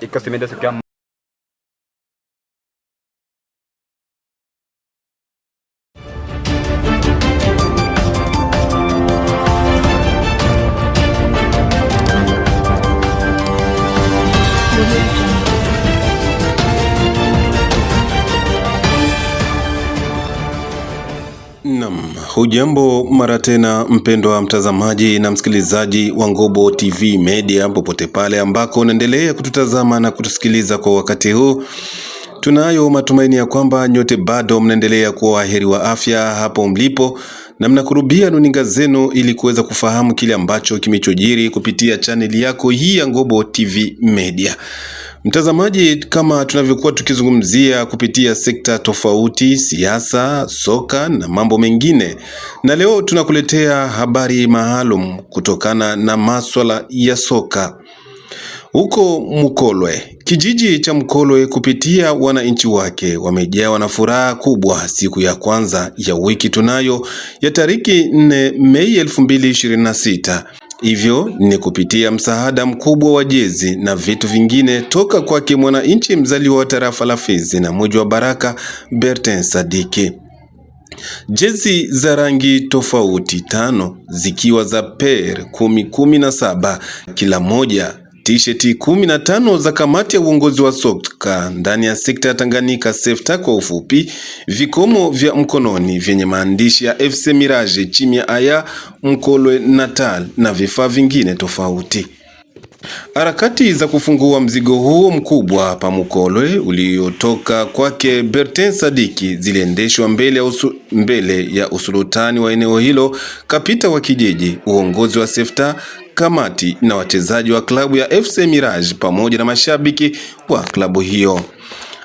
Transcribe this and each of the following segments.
Ikasimenda sekian. Hujambo mara tena mpendwa mtazamaji na msikilizaji wa Ngobo TV Media popote pale ambako unaendelea kututazama na kutusikiliza kwa wakati huu. Tunayo matumaini ya kwamba nyote bado mnaendelea kuwa waheri wa afya hapo mlipo na mnakurubia runinga zenu ili kuweza kufahamu kile ambacho kimechojiri kupitia chaneli yako hii ya Ngobo TV Media. Mtazamaji, kama tunavyokuwa tukizungumzia kupitia sekta tofauti, siasa, soka na mambo mengine, na leo tunakuletea habari maalum kutokana na masuala ya soka. Huko Mukolwe, kijiji cha Mukolwe kupitia wananchi wake wamejawa na furaha kubwa siku ya kwanza ya wiki tunayo ya tariki 4 Mei 2026. Hivyo ni kupitia msaada mkubwa wa jezi na vitu vingine toka kwake mwananchi mzaliwa wa tarafa la Fizi na mji wa Baraka, Bertin Sadiki. Jezi za rangi tofauti 5 zikiwa za per 17 kila moja, t-shirt 15 za kamati ya uongozi wa soka ndani ya sekta ya Tanganyika SEFTA kwa ufupi, vikomo vya mkononi vyenye maandishi ya FC Mirage Chimia Aya Mukolwe Natal na vifaa vingine tofauti. Harakati za kufungua mzigo huo mkubwa pa Mukolwe uliotoka kwake Bertin Sadiki ziliendeshwa mbele ya usultani wa eneo hilo, kapita wa kijiji, uongozi wa SEFTA, kamati na wachezaji wa klabu ya FC Mirage pamoja na mashabiki wa klabu hiyo.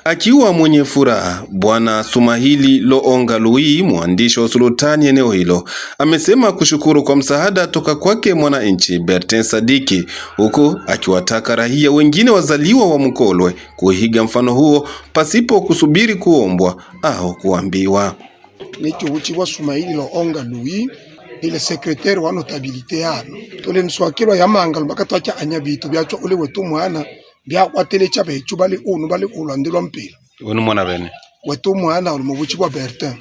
Akiwa mwenye furaha, Bwana Sumahili Loonga Lui, mwandishi wa usultani eneo hilo, amesema kushukuru kwa msaada toka kwake mwananchi Bertin Sadiki, huku akiwataka raia wengine wazaliwa wa Mukolwe kuiga mfano huo pasipo kusubiri kuombwa au kuambiwa. Nikiwa Sumahili Loonga Lui, ni le secrétaire wa notabilité hano. Tole mswakilo ya mangalo bakatwacha anyabitu byacho ule wetu mwana bya kwatelecha bechu bali unu bali ulandilwa mpila. Wenu mwana bene. Wetu mwana uli mubuchi kwa Bertin.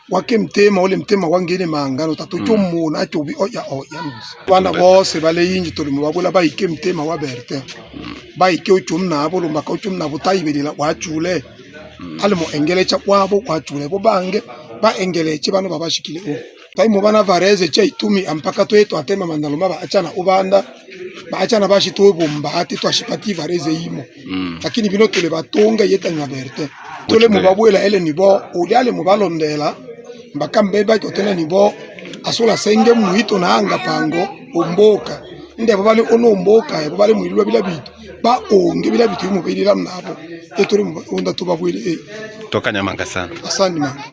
Wake mtema ule mtema wangene mangano tatucho muna atubi oya nusi. Wana bose bale inji tuli mwabula baike mtema wa Bertin. Baike uchumna abulu mbaka uchumna butayibelila wachule. Ale mo engelecha kwabo wachule bo bange ba engeleche bano babashikile o. Taimu bana vareze cha itumi ampaka twetu atema mandaloma ba achana ubanda ba achana bashi tuwe mbahati twashipati vareze imo. Lakini bino tule batonga yeta nga Bertin. Tule mubabuela ele nibo uliale mubalondela mbaka mbeba kotena nibo asula senge muhito na anga pango umboka nde babale ono mboka babale muilwa bila bitu ba onge bila bitu mubelila mnabo eturi munda tubabuele toka Nyamanga sana. Asante mama.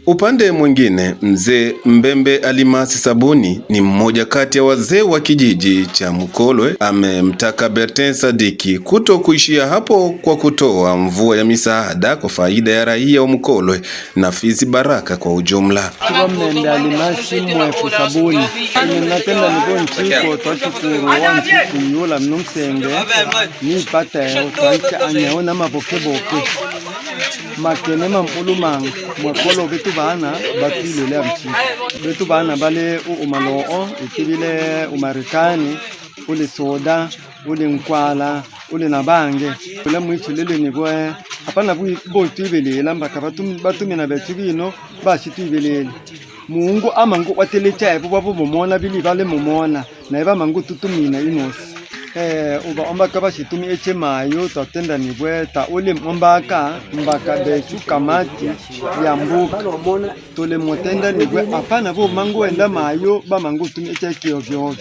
Upande mwingine, mzee Mbembe Alimasi Sabuni ni mmoja kati ya wazee wa kijiji cha Mukolwe. Amemtaka Bertin Sadiki kuto kuishia hapo kwa kutoa mvua ya misaada kwa faida ya raia wa Mukolwe na Fizi Baraka kwa ujumla. Mbembe Alimasi mwefu Sabuni ninapenda niko twashukuru wanchi kuyola mnumsenge ni pata ukaita anyaona mabokeboke makene mampulumanga mwakolo betu bana batwilele mchi betu bana bale umaloo ikibile umarekani ule soda ule nkwala ule nabange ule mwitulele nibwe hapana boitwibelela mbaka batumina betu bino bashitwibelele Mungu amangu watelecha babo momona bili bale momona na eba mangu tutumina inosi uba ombaka bashitumi eche mayo tatenda nibwe ta ule mbaka bechu kamati ya mbuka tole motenda nibwe apana bo mangu enda mayo ba mangu tumi eche kiovyo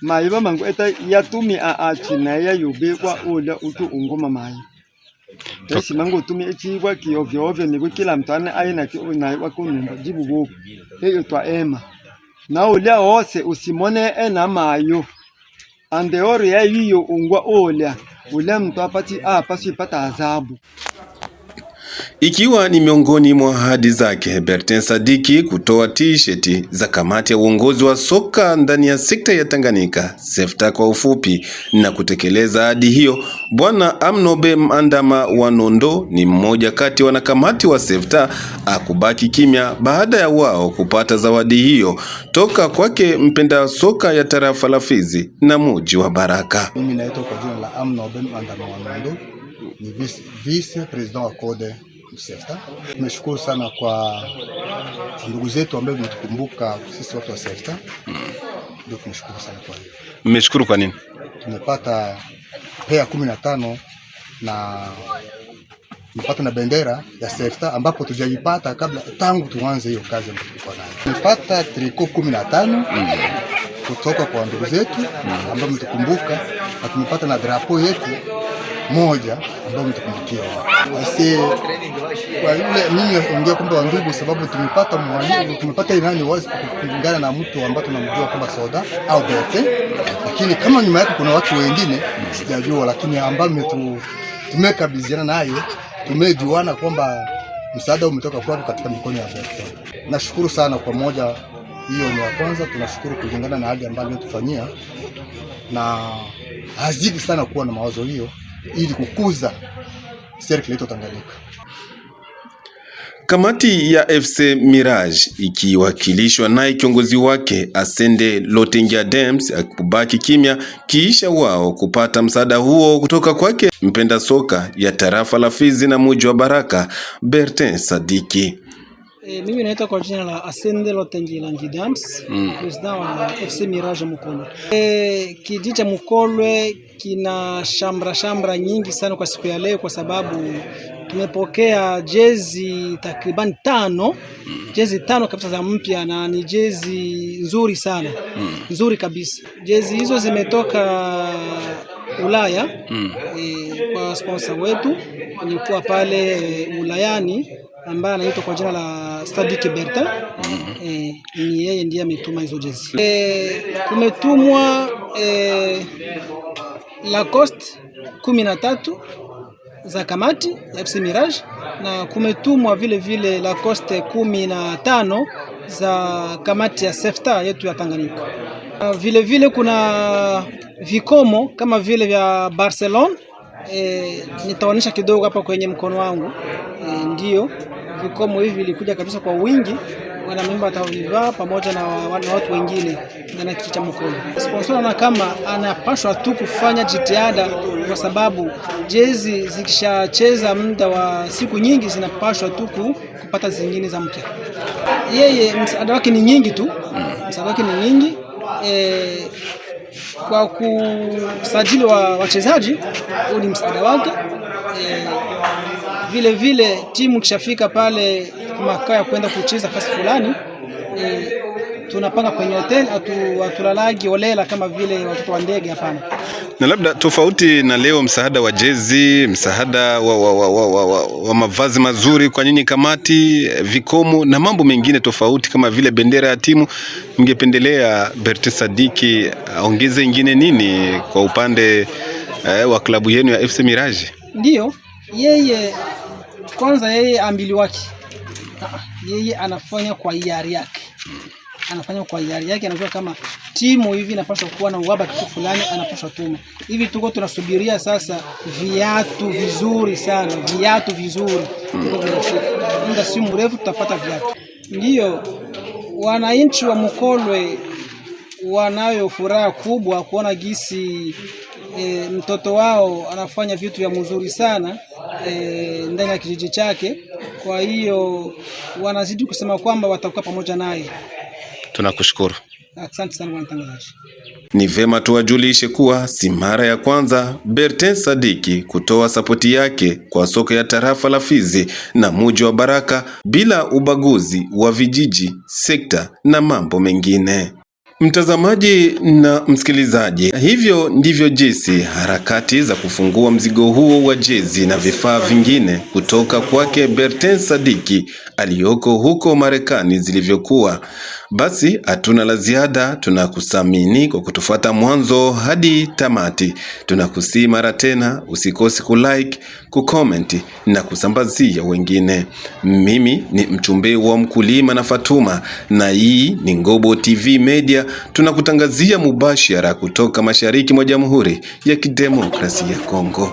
mayo ba mangu eta yatumi china ya yubekwa ula utu ungoma mayo Tesi mangu tumi echiwa kiovyo nibwe kila mtane aina na wakunumba jibu bobu heyo twa ema na ulia ose usimone ena mayo andeori ya hiyo ungwa olia ule mtu apasi ipata adhabu. Ikiwa ni miongoni mwa ahadi zake Bertin Sadiki kutoa t-shirt za kamati ya uongozi wa soka ndani ya sekta ya Tanganyika, SEFTA kwa ufupi, na kutekeleza ahadi hiyo, Bwana Amnobe Mandama Wanondo ni mmoja kati ya wanakamati wa SEFTA akubaki kimya baada ya wao kupata zawadi hiyo toka kwake mpenda soka ya tarafa la Fizi na muji wa Baraka. Mimi naitwa kwa jina la Amnobe Mandama Wanondo, ni vice president wa Code SEFTA. Tumeshukuru sana kwa ndugu zetu ambao wametukumbuka sisi watu wa SEFTA. Ndio tumeshukuru sana kwa hiyo. Mmeshukuru kwa nini? Tumepata pea 15 na tumepata na bendera ya SEFTA ambapo tujaipata kabla tangu tuanze hiyo kazi ambayo tulikuwa nayo. Tumepata triko 15 kutoka kwa ndugu zetu ambao wametukumbuka, na tumepata na drapo yetu moja ambao umetukumbukia. Basi kwa yule mimi naongea kwamba ndugu, sababu tumepata mwalimu, tumepata imani wazi kulingana na mtu ambaye tunamjua kwamba Soda au Bertin, lakini kama nyuma yake kuna watu wengine sijajua, lakini ambao tumekabidhiana naye, tumejuana kwamba msaada umetoka kwake katika mikono ya Bertin. Nashukuru sana kwa moja hiyo ni ya kwanza. Tunashukuru kulingana na hadi ambayo tufanyia, na hazidi sana kuwa na mawazo hiyo ili kukuza serikali yetu Tanganyika. Kamati ya FC Mirage ikiwakilishwa naye kiongozi wake Asende Lotengia Dems akubaki kimya kiisha wao kupata msaada huo kutoka kwake mpenda soka ya tarafa la Fizi na muji wa Baraka Bertin Sadiki. Mimi naitwa kwa jina la Asende Lotengia Dems, president wa FC Mirage Mukolwe. Kijiji cha Mukolwe kina shamra nyingi sana kwa siku ya leo, kwa sababu tumepokea jezi takriban 5, jezi 5 kabisa za mpya, na ni jezi nzuri sana, nzuri kabisa. Jezi hizo zimetoka Ulaya kwa sponsor wetu alikuwa pale Ulayani ambaye anaitwa kwa jina la Sadiki Bertin. Ni yeye ndiye ametuma hizo jezi. Kumetumwa Lacoste 13 za kamati ya FC Mirage, na kumetumwa vile Lacoste 15 za kamati ya SEFTA yetu ya Tanganyika. Vile kuna vikomo kama vile vya Barcelona, nitaonyesha kidogo hapa kwenye mkono wangu. Ndio vikomo hivi vilikuja kabisa kwa wingi, wanamemba watavivaa pamoja na watu wengine ndani ya kijiji cha Mukolwe. Sponsor na kama anapashwa tu kufanya jitihada, kwa sababu jezi zikishacheza muda wa siku nyingi zinapashwa tu kupata zingine za mpya. Yeye msaada wake ni nyingi tu, msaada wake ni nyingi kwa kusajili wa wachezaji, huu ni msaada wake. Vile timu kishafika pale makao ya kwenda kucheza fasi fulani, tunapanga kwenye hoteli, atulalagi olela kama vile watoto wa ndege, hapana. Na labda tofauti na leo, msaada wa jezi, msaada wa mavazi mazuri kwa nyinyi kamati, vikomo na mambo mengine tofauti kama vile bendera ya timu, mngependelea Bertin Sadiki aongeze ingine nini kwa upande wa klabu yenu ya FC Mirage? Ndiyo, yeye kwanza, yeye ambili wake, yeye anafanya kwa hiari yake. Anajua kama timu hivi inapaswa kuwa na uhaba kitu fulani, anapaswa tuma hivi. Tuko tunasubiria sasa viatu vizuri sana, viatu vizuri tuko vinafika, muda si mrefu tutapata viatu. Ndiyo, wananchi wa Mukolwe wanayo furaha kubwa kuona gisi mtoto wao anafanya vitu vya mzuri sana ndani ya kijiji chake. Kwa hiyo wanazidi kusema kwamba watakuwa pamoja naye. Tunakushukuru. Asante sana mtangazaji. Ni vema tuwajulishe kuwa si mara ya kwanza Bertin Sadiki kutoa sapoti yake kwa soka ya tarafa la Fizi na muji wa Baraka bila ubaguzi wa vijiji, sekta na mambo mengine. Mtazamaji na msikilizaji, hivyo ndivyo jinsi harakati za kufungua mzigo huo wa jezi na vifaa vingine kutoka kwake Bertin Sadiki aliyoko huko Marekani zilivyokuwa. Basi hatuna la ziada, tunakusamini kwa kutufuata mwanzo hadi tamati. Tunakusii mara tena usikose kulike, kucomment na kusambazia wengine. Mimi ni mchumbe wa mkulima na Fatuma, na hii ni Ngobo TV Media. Tunakutangazia mubashara kutoka mashariki mwa Jamhuri ya Kidemokrasia ya Kongo.